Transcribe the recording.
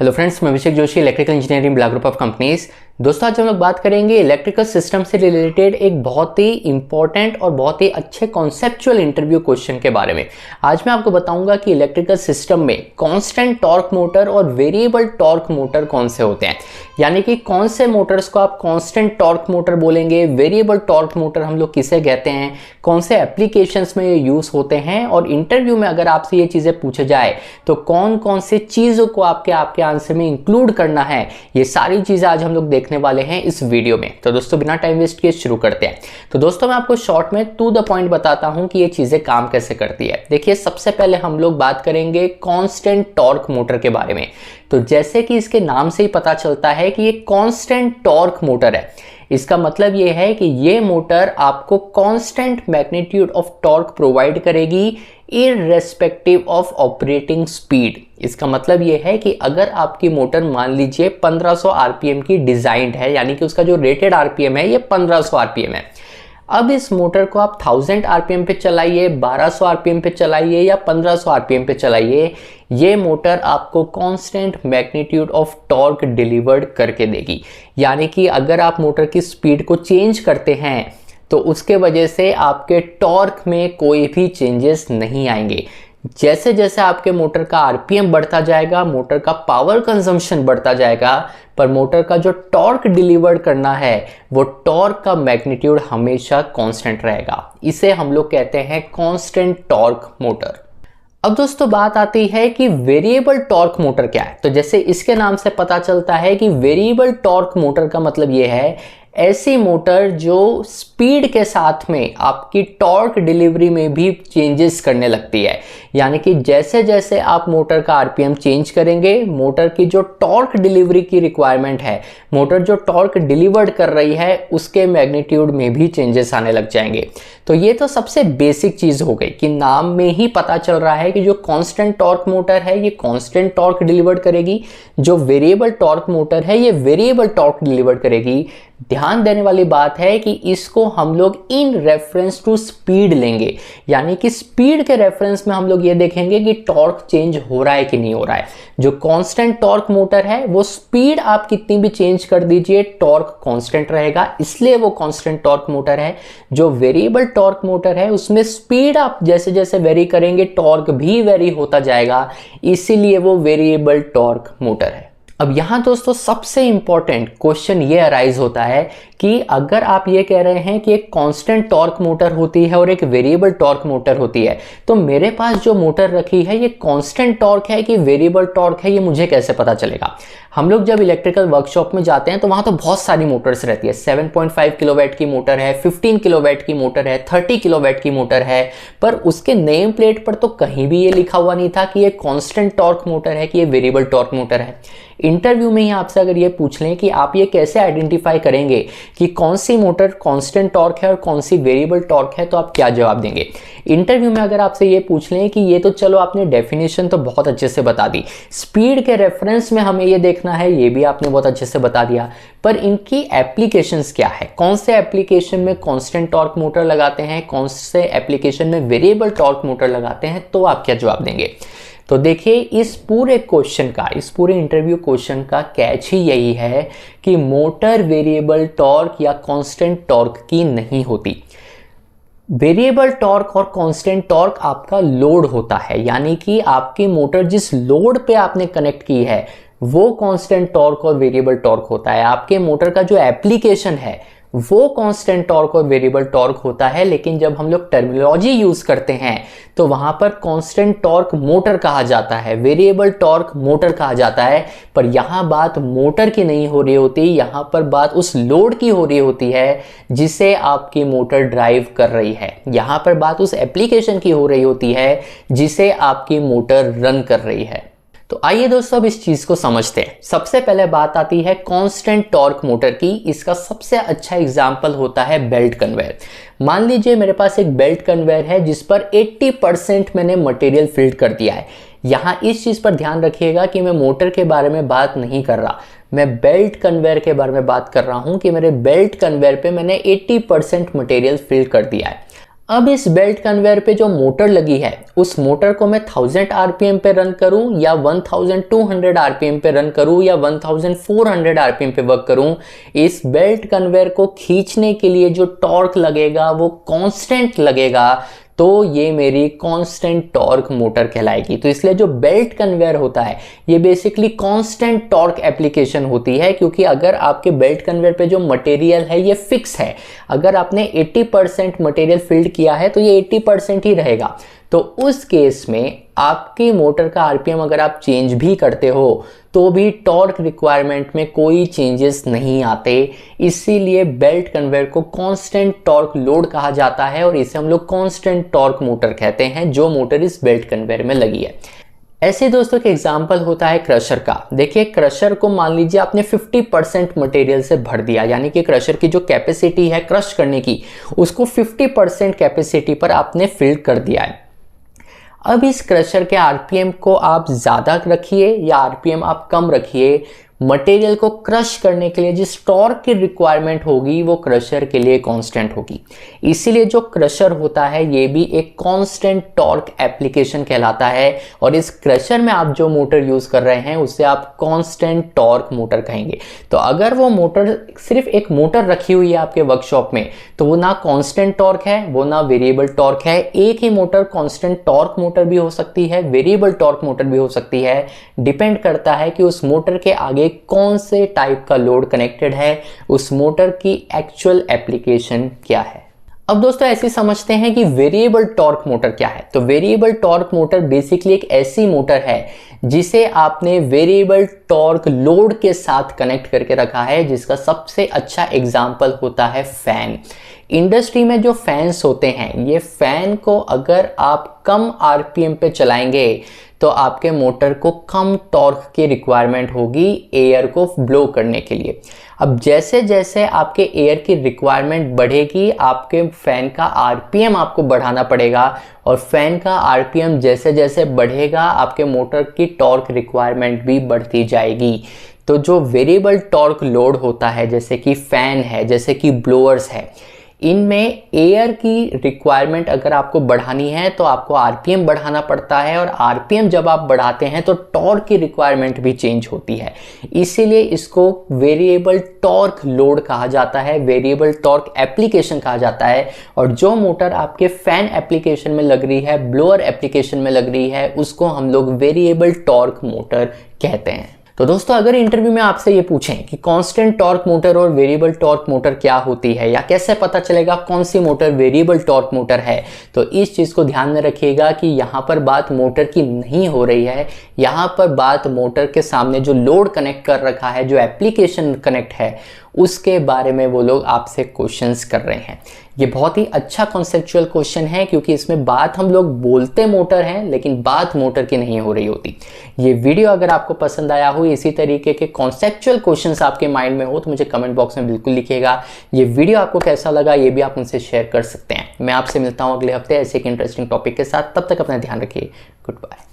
Hello friends, मैं Abhishek Joshi, electrical engineering black group of companies. दोस्तों, आज हम लोग बात करेंगे इलेक्ट्रिकल सिस्टम से रिलेटेड एक बहुत ही इंपॉर्टेंट और बहुत ही अच्छे कॉन्सेप्चुअल इंटरव्यू क्वेश्चन के बारे में। आज मैं आपको बताऊंगा कि इलेक्ट्रिकल सिस्टम में कांस्टेंट टॉर्क मोटर और वेरिएबल टॉर्क मोटर कौन से होते हैं, यानी कि कौन से मोटर्स को आप कांस्टेंट टॉर्क मोटर बोलेंगे, वेरिएबल टॉर्क मोटर हम लोग किसे कहते हैं, कौन से एप्लीकेशंस में ये यूज होते हैं, और इंटरव्यू में अगर आपसे ये चीजें पूछे जाए तो कौन कौन से चीजों को आपके आंसर में इंक्लूड करना है, ये सारी चीजें आज हम लोग देखने वाले हैं इस वीडियो में। तो दोस्तों, बिना टाइम वेस्ट किए शुरू करते हैं। तो दोस्तों, मैं आपको शॉर्ट में टू द पॉइंट बताता हूं कि ये चीजें काम कैसे करती है। देखिए, सबसे पहले हम लोग बात करेंगे कांस्टेंट टॉर्क मोटर के बारे में। तो जैसे कि इसके नाम से ही पता चलता है कि ये कांस्टेंट टॉर्क मोटर है। इसका मतलब ये है कि ये मोटर आपको constant magnitude of torque provide करेगी इररेस्पेक्टिव ऑफ ऑपरेटिंग स्पीड। इसका मतलब ये है कि अगर आपकी मोटर मान लीजिए 1500 आरपीएम की डिजाइंड है, यानी कि उसका जो रेटेड आरपीएम है ये 1500 आरपीएम है। अब इस मोटर को आप 1000 आरपीएम पे चलाइए, 1200 आरपीएम पे चलाइए या 1500 आरपीएम पे चलाइए, ये मोटर आपको constant magnitude of torque delivered करके देगी। यानी कि अगर आप मोटर की स्पीड को चेंज करते हैं तो उसके वजह से आपके टॉर्क में कोई भी चेंजेस नहीं आएंगे। जैसे जैसे आपके मोटर का आरपीएम बढ़ता जाएगा, मोटर का पावर कंजम्पशन बढ़ता जाएगा, पर मोटर का जो टॉर्क डिलीवर करना है वो टॉर्क का मैग्नीट्यूड हमेशा कांस्टेंट रहेगा। इसे हम लोग कहते हैं कांस्टेंट टॉर्क मोटर। अब दोस्तों, बात आती है कि वेरिएबल टॉर्क मोटर क्या है। तो जैसे इसके नाम से पता चलता है कि वेरिएबल टॉर्क मोटर का मतलब ये है ऐसी मोटर जो स्पीड के साथ में आपकी टॉर्क डिलीवरी में भी चेंजेस करने लगती है। यानी कि जैसे जैसे आप मोटर का आरपीएम चेंज करेंगे, मोटर की जो टॉर्क डिलीवरी की रिक्वायरमेंट है, मोटर जो टॉर्क डिलीवर्ड कर रही है, उसके मैग्नीट्यूड में भी चेंजेस आने लग जाएंगे। तो ये तो सबसे बेसिक चीज हो गई कि नाम में ही पता चल रहा है कि जो कांस्टेंट टॉर्क मोटर है ये कांस्टेंट टॉर्क डिलीवर्ड करेगी, जो वेरिएबल टॉर्क मोटर है ये वेरिएबल टॉर्क डिलीवर्ड करेगी। ध्यान देने वाली बात है कि इसको हम लोग इन रेफरेंस टू स्पीड लेंगे, यानी कि स्पीड के रेफरेंस में हम लोग ये देखेंगे कि टॉर्क चेंज हो रहा है कि नहीं हो रहा है। जो कांस्टेंट टॉर्क मोटर है वो स्पीड आप कितनी भी चेंज कर दीजिए, टॉर्क कांस्टेंट रहेगा, इसलिए वो कांस्टेंट टॉर्क मोटर है। जो वेरिएबल टॉर्क मोटर है उसमें स्पीड आप जैसे जैसे वेरी करेंगे टॉर्क भी वेरी होता जाएगा, इसीलिए वो वेरिएबल टॉर्क मोटर है। अब यहां दोस्तों, सबसे इंपॉर्टेंट क्वेश्चन ये अराइज होता है कि अगर आप ये कह रहे हैं कि एक कांस्टेंट टॉर्क मोटर होती है और एक वेरिएबल टॉर्क मोटर होती है, तो मेरे पास जो मोटर रखी है ये कांस्टेंट टॉर्क है कि वेरिएबल टॉर्क है, ये मुझे कैसे पता चलेगा। हम लोग जब इलेक्ट्रिकल वर्कशॉप में जाते हैं तो वहां तो बहुत सारी मोटर्स रहती है। 7.5 किलोवाट की मोटर है, 15 किलोवाट की मोटर है, 30 किलोवाट की मोटर है, पर उसके नेम प्लेट पर तो कहीं भी ये लिखा हुआ नहीं था कि ये कांस्टेंट टॉर्क मोटर है कि ये वेरिएबल टॉर्क मोटर है। इंटरव्यू में ही आपसे अगर ये पूछ लें कि आप ये कैसे आइडेंटिफाई करेंगे कि कौन सी मोटर कांस्टेंट टॉर्क है और कौन सी वेरिएबल टॉर्क है, तो आप क्या जवाब देंगे। इंटरव्यू में अगर आपसे ये पूछ लें कि ये तो चलो आपने डेफिनेशन तो बहुत अच्छे से बता दी, स्पीड के रेफरेंस में हमें ये देखना है, ये भी आपने बहुत अच्छे से बता दिया, पर इनकी एप्लीकेशंस क्या है, कौन से एप्लीकेशन में कांस्टेंट टॉर्क मोटर लगाते हैं, कौन से एप्लीकेशन में वेरिएबल टॉर्क मोटर लगाते हैं, तो आप क्या जवाब देंगे। तो देखिए, इस पूरे क्वेश्चन का, इस पूरे इंटरव्यू क्वेश्चन का कैच ही यही है कि मोटर वेरिएबल टॉर्क या कांस्टेंट टॉर्क की नहीं होती। वेरिएबल टॉर्क और कांस्टेंट टॉर्क आपका लोड होता है, यानी कि आपकी मोटर जिस लोड पे आपने कनेक्ट की है वो कांस्टेंट टॉर्क और वेरिएबल टॉर्क होता है। आपके मोटर का जो एप्लीकेशन है वो कांस्टेंट टॉर्क और वेरिएबल टॉर्क होता है। लेकिन जब हम लोग टर्मिनोलॉजी यूज करते हैं तो वहां पर कांस्टेंट टॉर्क मोटर कहा जाता है, वेरिएबल टॉर्क मोटर कहा जाता है। पर यहां बात मोटर की नहीं हो रही होती, यहां पर बात उस लोड की हो रही होती है जिसे आपकी मोटर ड्राइव कर रही है। यहां पर बात उस एप्लीकेशन की हो रही होती है जिसे आपकी मोटर रन कर रही है। तो आइए दोस्तों, अब इस चीज को समझते हैं। सबसे पहले बात आती है कांस्टेंट टॉर्क मोटर की। इसका सबसे अच्छा एग्जांपल होता है बेल्ट कन्वेयर। मान लीजिए मेरे पास एक बेल्ट कन्वेयर है जिस पर 80% मैंने मटेरियल फिल्ड कर दिया है। यहां इस चीज पर ध्यान रखिएगा कि मैं मोटर के बारे में बात नहीं कर रहा, मैं बेल्ट कन्वेयर के बारे में बात कर रहा हूं कि मेरे बेल्ट कन्वेयर पे मैंने 80% मटेरियल फिल कर दिया है। अब इस बेल्ट कन्वेयर पे जो मोटर लगी है उस मोटर को मैं 1000 आरपीएम पे रन करूं या 1200 आरपीएम पे रन करूं या 1400 आरपीएम पे वर्क करूं, इस बेल्ट कन्वेयर को खींचने के लिए जो टॉर्क लगेगा वो कांस्टेंट लगेगा, तो ये मेरी कांस्टेंट टॉर्क मोटर कहलाएगी। तो इसलिए जो बेल्ट कन्वेयर होता है ये बेसिकली कांस्टेंट टॉर्क एप्लीकेशन होती है, क्योंकि अगर आपके बेल्ट कन्वेयर पे जो मटेरियल है ये फिक्स है, अगर आपने 80% मटेरियल फिल्ड किया है तो ये 80% ही रहेगा। तो उस केस में आपकी मोटर का आरपीएम अगर आप चेंज भी करते हो तो भी टॉर्क रिक्वायरमेंट में कोई चेंजेस नहीं आते। इसीलिए बेल्ट कन्वेयर को कांस्टेंट टॉर्क लोड कहा जाता है और इसे हम लोग कांस्टेंट टॉर्क मोटर कहते हैं, जो मोटर इस बेल्ट कन्वेयर में लगी है। ऐसे दोस्तों एक एग्जाम्पल होता है क्रशर का। देखिए क्रशर को मान लीजिए आपने 50% मटेरियल से भर दिया, यानी कि क्रशर की जो कैपेसिटी है क्रश करने की उसको 50% कैपेसिटी पर आपने फिल कर दिया है। अब इस क्रशर के आरपीएम को आप ज़्यादा रखिए या आरपीएम आप कम रखिए, मटेरियल को क्रश करने के लिए जिस टॉर्क की रिक्वायरमेंट होगी वो क्रशर के लिए कांस्टेंट होगी। इसीलिए जो क्रशर होता है ये भी एक कांस्टेंट टॉर्क एप्लीकेशन कहलाता है और इस क्रशर में आप जो मोटर यूज़ कर रहे हैं उसे आप कांस्टेंट टॉर्क मोटर कहेंगे। तो अगर वो मोटर सिर्फ एक मोटर रखी हुई है आपके वर्कशॉप में तो वो ना कांस्टेंट टॉर्क है वो ना वेरिएबल टॉर्क है। एक ही मोटर कांस्टेंट टॉर्क मोटर भी हो सकती है, वेरिएबल टॉर्क मोटर भी हो सकती है, डिपेंड करता है कि उस मोटर के आगे कौन से टाइप का लोड कनेक्टेड है, उस मोटर की एक्चुअल एप्लीकेशन क्या है। अब दोस्तों ऐसे समझते हैं कि वेरिएबल टॉर्क मोटर क्या है। तो वेरिएबल टॉर्क मोटर बेसिकली एक ऐसी मोटर है जिसे आपने वेरिएबल टॉर्क लोड के साथ कनेक्ट करके रखा है, जिसका सबसे अच्छा एग्जांपल होता है फैन। इंडस्ट्री में जो फैंस होते हैं ये फैन को अगर आप कम आरपीएम पे चलाएंगे तो आपके मोटर को कम टॉर्क की रिक्वायरमेंट होगी एयर को ब्लो करने के लिए। अब जैसे जैसे आपके एयर की रिक्वायरमेंट बढ़ेगी आपके फैन का आरपीएम आपको बढ़ाना पड़ेगा और फैन का आरपीएम जैसे जैसे बढ़ेगा आपके मोटर की टॉर्क रिक्वायरमेंट भी बढ़ती जाएगी। तो जो वेरिएबल टॉर्क लोड होता है जैसे कि फैन है, जैसे कि ब्लोअर्स है, इनमें एयर की रिक्वायरमेंट अगर आपको बढ़ानी है तो आपको आरपीएम बढ़ाना पड़ता है और आरपीएम जब आप बढ़ाते हैं तो टॉर्क की रिक्वायरमेंट भी चेंज होती है। इसीलिए इसको वेरिएबल टॉर्क लोड कहा जाता है, वेरिएबल टॉर्क एप्लीकेशन कहा जाता है। और जो मोटर आपके फैन एप्लीकेशन में लग रही है, ब्लोअर एप्लीकेशन में लग रही है, उसको हम लोग वेरिएबल टॉर्क मोटर कहते हैं। तो दोस्तों अगर इंटरव्यू में आपसे ये पूछें कि कांस्टेंट टॉर्क मोटर और वेरिएबल टॉर्क मोटर क्या होती है या कैसे पता चलेगा कौन सी मोटर वेरिएबल टॉर्क मोटर है, तो इस चीज़ को ध्यान में रखिएगा कि यहाँ पर बात मोटर की नहीं हो रही है, यहाँ पर बात मोटर के सामने जो लोड कनेक्ट कर रखा है, जो एप्लीकेशन कनेक्ट है, उसके बारे में वो लोग आपसे क्वेश्चंस कर रहे हैं। ये बहुत ही अच्छा कॉन्सेप्चुअल क्वेश्चन है क्योंकि इसमें बात हम लोग बोलते मोटर हैं लेकिन बात मोटर की नहीं हो रही होती। ये वीडियो अगर आपको पसंद आया हो, इसी तरीके के कॉन्सेप्चुअल क्वेश्चंस आपके माइंड में हो तो मुझे कमेंट बॉक्स में बिल्कुल लिखिएगा। ये वीडियो आपको कैसा लगा ये भी आप मुझसे शेयर कर सकते हैं। मैं आपसे मिलता हूँ अगले हफ्ते ऐसे एक इंटरेस्टिंग टॉपिक के साथ। तब तक अपना ध्यान रखिए। Good bye.